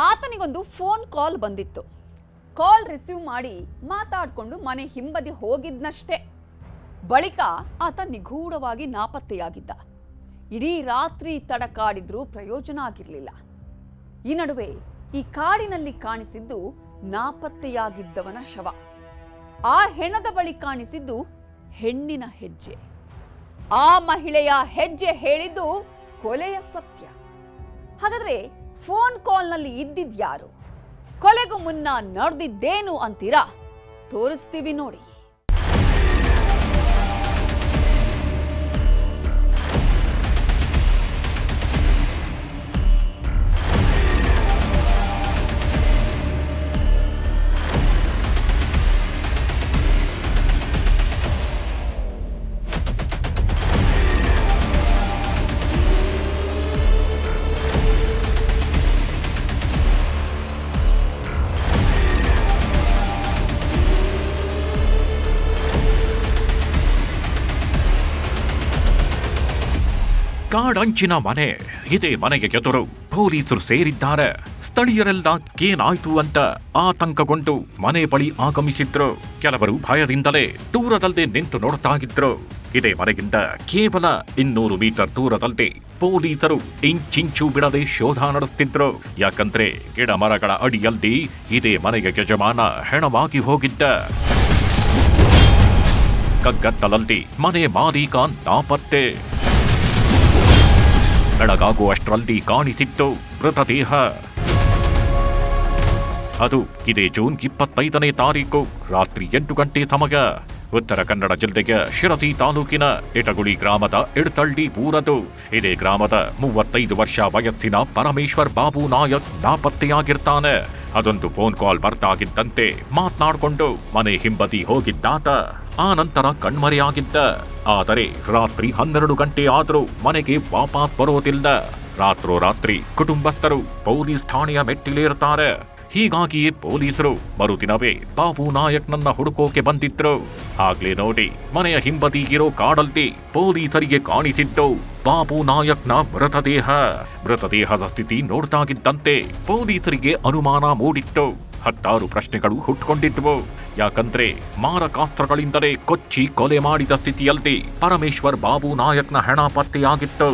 ಆತನಿಗೊಂದು phone call ಬಂದಿತ್ತು. Call receive ಮಾಡಿ ಮಾತಾಡಿಕೊಂಡು ಮನೆ ಹಿಂಬದಿ ಹೋಗಿದ್ನಷ್ಟೇ. ಬಳಿಕ ಆತ ನಿಗೂಢವಾಗಿ ನಾಪತ್ತೆಯಾಗಿದ್ದ. ಇಡೀ ರಾತ್ರಿ ತಡಕಾಡಿದ್ರೂ ಪ್ರಯೋಜನ ಆಗಿರಲಿಲ್ಲ. ಈ ನಡುವೆ ಈ ಕಾಡಿನಲ್ಲಿ ಕಾಣಿಸಿದ್ದು ನಾಪತ್ತೆಯಾಗಿದ್ದವನ ಶವ. ಆ ಹೆಣದ ಬಳಿ ಕಾಣಿಸಿದ್ದು ಹೆಣ್ಣಿನ ಹೆಜ್ಜೆ. ಆ ಮಹಿಳೆಯ ಹೆಜ್ಜೆ ಹೇಳಿದ್ದು ಕೊಲೆಯ ಸತ್ಯ. ಹಾಗಾದ್ರೆ ಫೋನ್ ಕಾಲ್ನಲ್ಲಿ ಇದ್ದಿದ್ಯಾರು? ಕೊಲೆಗೂ ಮುನ್ನ ನಡೆದಿದ್ದೇನು ಅಂತೀರಾ? ತೋರಿಸ್ತೀವಿ ನೋಡಿ. ಕಾಡಂಚಿನ ಮನೆ. ಇದೇ ಮನೆಗೆ ಎದುರು ಪೊಲೀಸರು ಸೇರಿದ್ದಾರೆ. ಸ್ಥಳೀಯರೆಲ್ಲ ಏನಾಯ್ತು ಅಂತ ಆತಂಕಗೊಂಡು ಮನೆ ಬಳಿ ಆಗಮಿಸಿದ್ರು. ಕೆಲವರು ಭಯದಿಂದಲೇ ದೂರದಲ್ಲೇ ನಿಂತು ನೋಡ್ತಾ ಇದ್ರು. ಇದೇ ಮನೆಯಿಂದ ಕೇವಲ 200 ಮೀಟರ್ ದೂರದಲ್ಲಿ ಪೊಲೀಸರು ಇಂಚಿಂಚು ಬಿಡದೆ ಶೋಧ ನಡೆಸುತ್ತಿದ್ರು. ಯಾಕಂದ್ರೆ ಗಿಡ ಮರಗಳ ಅಡಿಯಲ್ಲಿ ಇದೇ ಮನೆಯ ಯಜಮಾನ ಹೆಣವಾಗಿ ಹೋಗಿದ್ದ. ಕಗ್ಗತ್ತಲಲ್ಲಿ ಮನೆ ಮಾಲೀಕ ನಾಪತ್ತೆ. ಬೆಳಗಾಗುವಷ್ಟರಲ್ಲಿ ಕಾಣಿಸಿತ್ತು ಮೃತದೇಹ. ಅದು ಇದೇ ಜೂನ್ 25ನೇ ತಾರೀಕು ರಾತ್ರಿ 8 ಗಂಟೆ ಸಮಯ. ಉತ್ತರ ಕನ್ನಡ ಜಿಲ್ಲೆಯ ಶಿರಸಿ ತಾಲೂಕಿನ ಇಟಗುಳಿ ಗ್ರಾಮದ ಇಡ್ತಳ್ಳಿ ಊರದು. ಇದೇ ಗ್ರಾಮದ 35 ವರ್ಷ ವಯಸ್ಸಿನ ಪರಮೇಶ್ವರ್ ಬಾಬು ನಾಯಕ್ ನಾಪತ್ತೆಯಾಗಿರ್ತಾನೆ. ಅದೊಂದು ಫೋನ್ ಕಾಲ್ ಬರ್ತಾಗಿದ್ದಂತೆ ಮಾತನಾಡಿಕೊಂಡು ಮನೆ ಹಿಂಬದಿ ಹೋಗಿದ್ದಾತ. ಆ ನಂತರ ಕಣ್ಮರೆಯಾಗಿದ್ದ. ಆದರೆ ರಾತ್ರಿ 12 ಗಂಟೆ ಆದರೂ ಮನೆಗೆ ವಾಪಸ್ ಬರೋದಿಲ್ಲ. ರಾತ್ರೋರಾತ್ರಿ ಕುಟುಂಬಸ್ಥರು ಪೊಲೀಸ್ ಠಾಣೆಯ ಮೆಟ್ಟಿಲೇರ್ತಾರೆ. ಹೀಗಾಗಿಯೇ ಪೊಲೀಸರು ಮರುದಿನವೇ ಬಾಬು ನಾಯಕ್ನನ್ನ ಹುಡುಕೋಕೆ ಬಂದಿದ್ರು. ಆಗ್ಲೇ ನೋಡಿ ಮನೆಯ ಹಿಂಬದಿ ಇರೋ ಕಾಡಲ್ಲಿ ಪೊಲೀಸರಿಗೆ ಕಾಣಿಸಿದ್ದು ಬಾಬು ನಾಯಕ್ನ ಮೃತದೇಹ. ಮೃತದೇಹದ ಸ್ಥಿತಿ ನೋಡ್ತಾಗಿದ್ದಂತೆ ಪೊಲೀಸರಿಗೆ ಅನುಮಾನ ಮೂಡಿತ್ತು. 10 ಪ್ರಶ್ನೆಗಳು ಹುಟ್ಟುಕೊಂಡಿದ್ವು. ಯಾಕಂದ್ರೆ ಮಾರಕಾಸ್ತ್ರಗಳಿಂದಲೇ ಕೊಚ್ಚಿ ಕೊಲೆ ಮಾಡಿದ ಸ್ಥಿತಿಯಲ್ಲಿ ಪರಮೇಶ್ವರ್ ಬಾಬು ನಾಯಕ್ನ ಹೆಣ ಪತ್ತೆಯಾಗಿತ್ತು.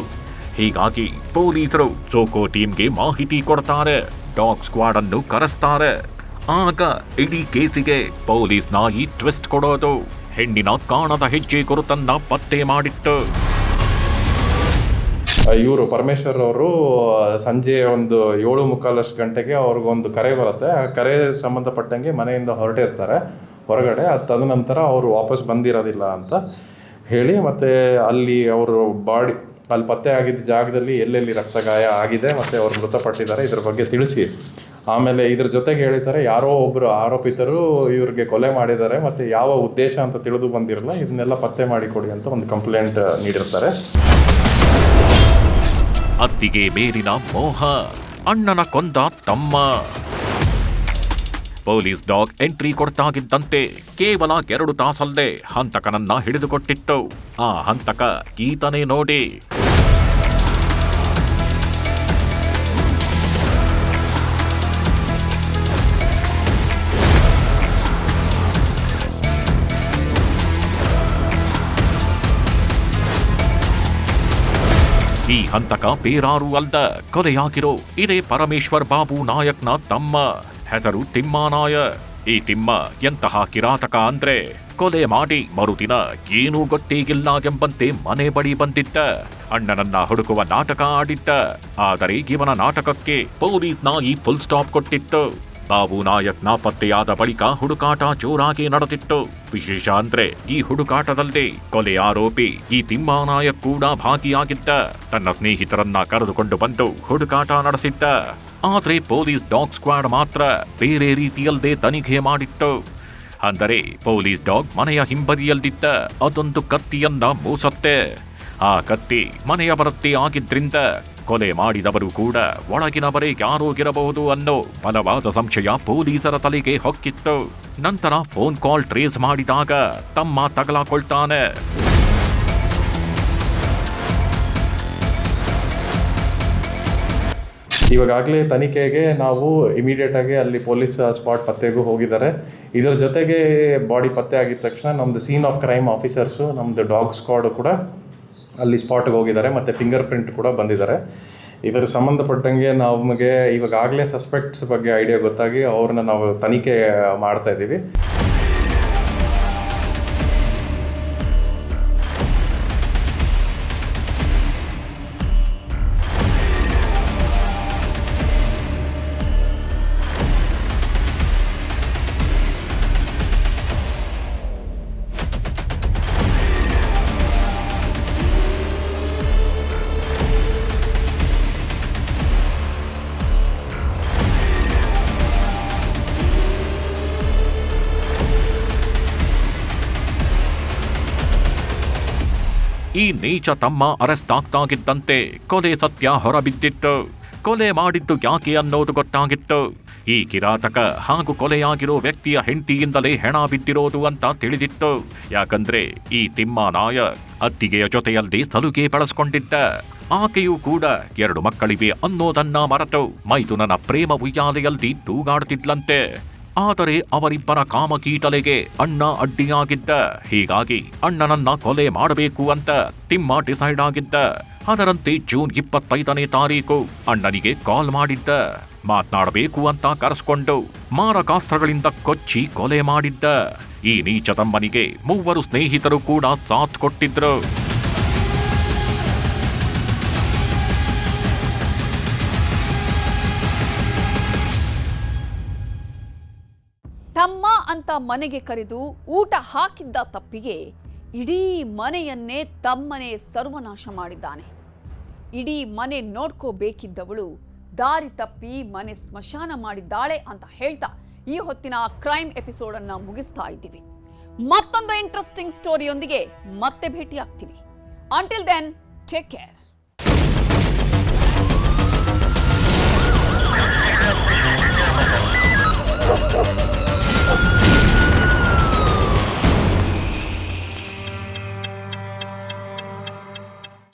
ಹೀಗಾಗಿ ಪೊಲೀಸರು ಸೋಕೋ ಟೀಮ್ಗೆ ಮಾಹಿತಿ ಕೊಡ್ತಾರೆ. ಡಾಗ್ ಸ್ಕ್ವಾಡ್ ಅನ್ನು ಕರೆಸ್ತಾರೆ. ಆಗ ಇಡೀ ಕೇಸಿಗೆ ಪೊಲೀಸ್ ನಾಯಿ ಟ್ವಿಸ್ಟ್ ಕೊಡೋದು. ಹೆಣ್ಣಿನ ಕಾಣದ ಹೆಜ್ಜೆ ಗುರುತನ್ನ ಪತ್ತೆ ಮಾಡಿತ್ತು. ಇವರು ಪರಮೇಶ್ವರ್ ಅವರು ಸಂಜೆ ಒಂದು 7:45 ಗಂಟೆಗೆ ಅವ್ರಿಗೊಂದು ಕರೆ ಬರುತ್ತೆ. ಆ ಕರೆ ಸಂಬಂಧಪಟ್ಟಂಗೆ ಮನೆಯಿಂದ ಹೊರಟಿರ್ತಾರೆ ಹೊರಗಡೆ. ತದನಂತರ ಅವರು ವಾಪಸ್ ಬಂದಿರೋದಿಲ್ಲ ಅಂತ ಹೇಳಿ, ಮತ್ತು ಅಲ್ಲಿ ಅವರು ಬಾಡಿ ಅಲ್ಲಿ ಪತ್ತೆ ಆಗಿದ್ದ ಜಾಗದಲ್ಲಿ ಎಲ್ಲೆಲ್ಲಿ ರಕ್ತಗಾಯ ಆಗಿದೆ ಮತ್ತು ಅವರು ಮೃತಪಟ್ಟಿದ್ದಾರೆ ಇದ್ರ ಬಗ್ಗೆ ತಿಳಿಸಿ, ಆಮೇಲೆ ಇದ್ರ ಜೊತೆಗೆ ಹೇಳಿದ್ದಾರೆ ಯಾರೋ ಒಬ್ಬರು ಆರೋಪಿತರು ಇವ್ರಿಗೆ ಕೊಲೆ ಮಾಡಿದ್ದಾರೆ ಮತ್ತು ಯಾವ ಉದ್ದೇಶ ಅಂತ ತಿಳಿದು ಬಂದಿರಲ್ಲ, ಇದನ್ನೆಲ್ಲ ಪತ್ತೆ ಮಾಡಿಕೊಡಿ ಅಂತ ಒಂದು ಕಂಪ್ಲೇಂಟ್ ನೀಡಿರ್ತಾರೆ. ಅತ್ತಿಗೆ ಮೇಲಿನ ಮೋಹ, ಅಣ್ಣನ ಕೊಂದ ತಮ್ಮ. ಪೊಲೀಸ್ ಡಾಗ್ ಎಂಟ್ರಿ ಕೊಡ್ತಾಗಿದ್ದಂತೆ ಕೇವಲ 2 ತಾಸಲ್ಲೇ ಹಂತಕನನ್ನ ಹಿಡಿದುಕೊಟ್ಟಿತ್ತು. ಆ ಹಂತಕ ಈತನೇ ನೋಡಿ. ಈ ಹಂತಕ ಬೇರಾರೂ ಅಲ್ಲ, ಕೊಲೆಯಾಗಿರೋ ಇದೇ ಪರಮೇಶ್ವರ್ ಬಾಬು ನಾಯಕ್ನ ತಮ್ಮ. ಹೆಸರು ತಿಮ್ಮ ನಾಯಕ್. ಈ ತಿಮ್ಮ ಎಂತಹ ಕಿರಾತಕ ಅಂದ್ರೆ ಕೊಲೆ ಮಾಡಿ ಮರುದಿನ ಏನೂ ಗೊತ್ತೇಗಿಲ್ಲ ಎಂಬಂತೆ ಮನೆ ಬಳಿ ಬಂದಿದ್ದ. ಅಣ್ಣನನ್ನ ಹುಡುಕುವ ನಾಟಕ ಆಡಿದ್ದ. ಆದರೆ ಇವನ ನಾಟಕಕ್ಕೆ ಪೊಲೀಸ್ ನಾಯಿ ಫುಲ್ ಸ್ಟಾಪ್ ಕೊಟ್ಟಿತ್ತು. ಬಾಬು ನಾಯಕ್ ನಾಪತ್ತೆಯಾದ ಬಳಿಕ ಹುಡುಕಾಟ ಜೋರಾಗಿ ನಡೆದಿತ್ತು. ವಿಶೇಷ ಅಂದ್ರೆ ಈ ಹುಡುಕಾಟದಲ್ಲಿ ಕೊಲೆ ಆರೋಪಿ ಈ ತಿಮ್ಮ ನಾಯಕ್ ಕೂಡ ಭಾಗಿಯಾಗಿದ್ದ. ತನ್ನ ಸ್ನೇಹಿತರನ್ನ ಕರೆದುಕೊಂಡು ಬಂದು ಹುಡುಕಾಟ ನಡೆಸಿದ್ದ. ಆದ್ರೆ ಪೊಲೀಸ್ ಡಾಗ್ ಸ್ಕ್ವಾಡ್ ಮಾತ್ರ ಬೇರೆ ರೀತಿಯಲ್ಲೇ ತನಿಖೆ ಮಾಡಿತ್ತು. ಅಂದರೆ ಪೊಲೀಸ್ ಡಾಗ್ ಮನೆಯ ಹಿಂಬದಿಯಲ್ಲಿದ್ದ ಅದೊಂದು ಕತ್ತಿಯನ್ನ ಮೂಸತ್ತೆ. ಆ ಕತ್ತಿ ಮನೆಯವರದ್ದೇ ಆಗಿದ್ರಿಂದ ಕೊಲೆ ಮಾಡಿದವರು ಕೂಡ ಒಳಗಿನವರೇ ಯಾರೋ ಇರಬಹುದು ಅನ್ನೋ ಬಲವಾದ ಸಂಶಯ ಪೊಲೀಸರ ತಲೆಗೆ ಹೊಕ್ಕಿತ್ತು. ನಂತರ ಫೋನ್ ಕಾಲ್ ಟ್ರೇಸ್ ಮಾಡಿದಾಗ ತಮ್ಮ ತಗಲಾಕೊಳ್ತಾನೆ. ಇವಾಗಲೇ ತನಿಖೆಗೆ ನಾವು ಇಮಿಡಿಯೇಟಾಗಿ ಅಲ್ಲಿ ಪೊಲೀಸ್ ಸ್ಪಾಟ್ ಪತ್ತೆಗೂ ಹೋಗಿದ್ದಾರೆ. ಇದರ ಜೊತೆಗೆ ಬಾಡಿ ಪತ್ತೆ ಆಗಿದ ತಕ್ಷಣ ನಮ್ಮದು ಸೀನ್ ಆಫ್ ಕ್ರೈಮ್ ಆಫೀಸರ್ಸು, ನಮ್ಮದು ಡಾಗ್ ಸ್ಕ್ವಾಡು ಕೂಡ ಅಲ್ಲಿ ಸ್ಪಾಟ್ಗೆ ಹೋಗಿದ್ದಾರೆ ಮತ್ತು ಫಿಂಗರ್ ಪ್ರಿಂಟ್ ಕೂಡ ಬಂದಿದ್ದಾರೆ. ಇದರ ಸಂಬಂಧಪಟ್ಟಂಗೆ ನಮಗೆ ಇವಾಗಲೇ ಸಸ್ಪೆಕ್ಟ್ಸ್ ಬಗ್ಗೆ ಐಡಿಯಾ ಗೊತ್ತಾಗಿ ಅವ್ರನ್ನ ನಾವು ತನಿಖೆ ಮಾಡ್ತಾ ಇದ್ದೀವಿ. ಈ ನೀಚ ತಮ್ಮ ಅರೆಸ್ಟ್ ಆಗ್ತಾಗಿದ್ದಂತೆ ಕೊಲೆ ಸತ್ಯ ಹೊರಬಿದ್ದಿತ್ತು. ಕೊಲೆ ಮಾಡಿದ್ದು ಯಾಕೆ ಅನ್ನೋದು ಗೊತ್ತಾಗಿತ್ತು. ಈ ಕಿರಾತಕ ಹಾಗೂ ಕೊಲೆಯಾಗಿರೋ ವ್ಯಕ್ತಿಯ ಹೆಂಡತಿಯಿಂದಲೇ ಹೆಣ ಬಿದ್ದಿರೋದು ಅಂತ ತಿಳಿದಿತ್ತು. ಯಾಕಂದ್ರೆ ಈ ತಿಮ್ಮ ನಾಯಕ್ ಅತ್ತಿಗೆಯ ಜೊತೆಯಲ್ಲಿ ಸಲುಗೆ ಬಳಸ್ಕೊಂಡಿದ್ದ. ಆಕೆಯೂ ಕೂಡ 2 ಮಕ್ಕಳಿವೆ ಅನ್ನೋದನ್ನ ಮರೆತು ಮೈದುನನ ಪ್ರೇಮ ಉಯ್ಯಾಲೆಯಲ್ಲಿ ತೂಗಾಡ್ತಿದ್ಲಂತೆ. ಆದರೆ ಅವರಿಬ್ಬರ ಕಾಮಕೀಟಲೆಗೆ ಅಣ್ಣ ಅಡ್ಡಿಯಾಗಿದ್ದ. ಹೀಗಾಗಿ ಅಣ್ಣನನ್ನ ಕೊಲೆ ಮಾಡಬೇಕು ಅಂತ ತಿಮ್ಮ ಡಿಸೈಡ್ ಆಗಿದ್ದ. ಅದರಂತೆ ಜೂನ್ 25ನೇ ತಾರೀಕು ಅಣ್ಣನಿಗೆ ಕಾಲ್ ಮಾಡಿದ್ದ. ಮಾತನಾಡಬೇಕು ಅಂತ ಕರೆಸ್ಕೊಂಡು ಮಾರಕಾಸ್ತ್ರಗಳಿಂದ ಕೊಚ್ಚಿ ಕೊಲೆ ಮಾಡಿದ್ದ. ಈ ನೀಚ ತಮ್ಮನಿಗೆ 3 ಸ್ನೇಹಿತರು ಕೂಡ ಸಾಥ್ ಕೊಟ್ಟಿದ್ರು. ತಮ್ಮ ಅಂತ ಮನೆಗೆ ಕರೆದು ಊಟ ಹಾಕಿದ್ದ ತಪ್ಪಿಗೆ ಇಡೀ ಮನೆಯನ್ನೇ ತಮ್ಮನೇ ಸರ್ವನಾಶ ಮಾಡಿದ್ದಾನೆ. ಇಡೀ ಮನೆ ನೋಡ್ಕೋಬೇಕಿದ್ದವಳು ದಾರಿ ತಪ್ಪಿ ಮನೆ ಸ್ಮಶಾನ ಮಾಡಿದ್ದಾಳೆ ಅಂತ ಹೇಳ್ತಾ ಈ ಹೊತ್ತಿನ ಕ್ರೈಮ್ ಎಪಿಸೋಡ್ ಅನ್ನ ಮುಗಿಸ್ತಾ ಇದ್ದೀವಿ. ಮತ್ತೊಂದು ಇಂಟ್ರೆಸ್ಟಿಂಗ್ ಸ್ಟೋರಿಯೊಂದಿಗೆ ಮತ್ತೆ ಭೇಟಿ ಆಗ್ತೀವಿ. Until then, take care.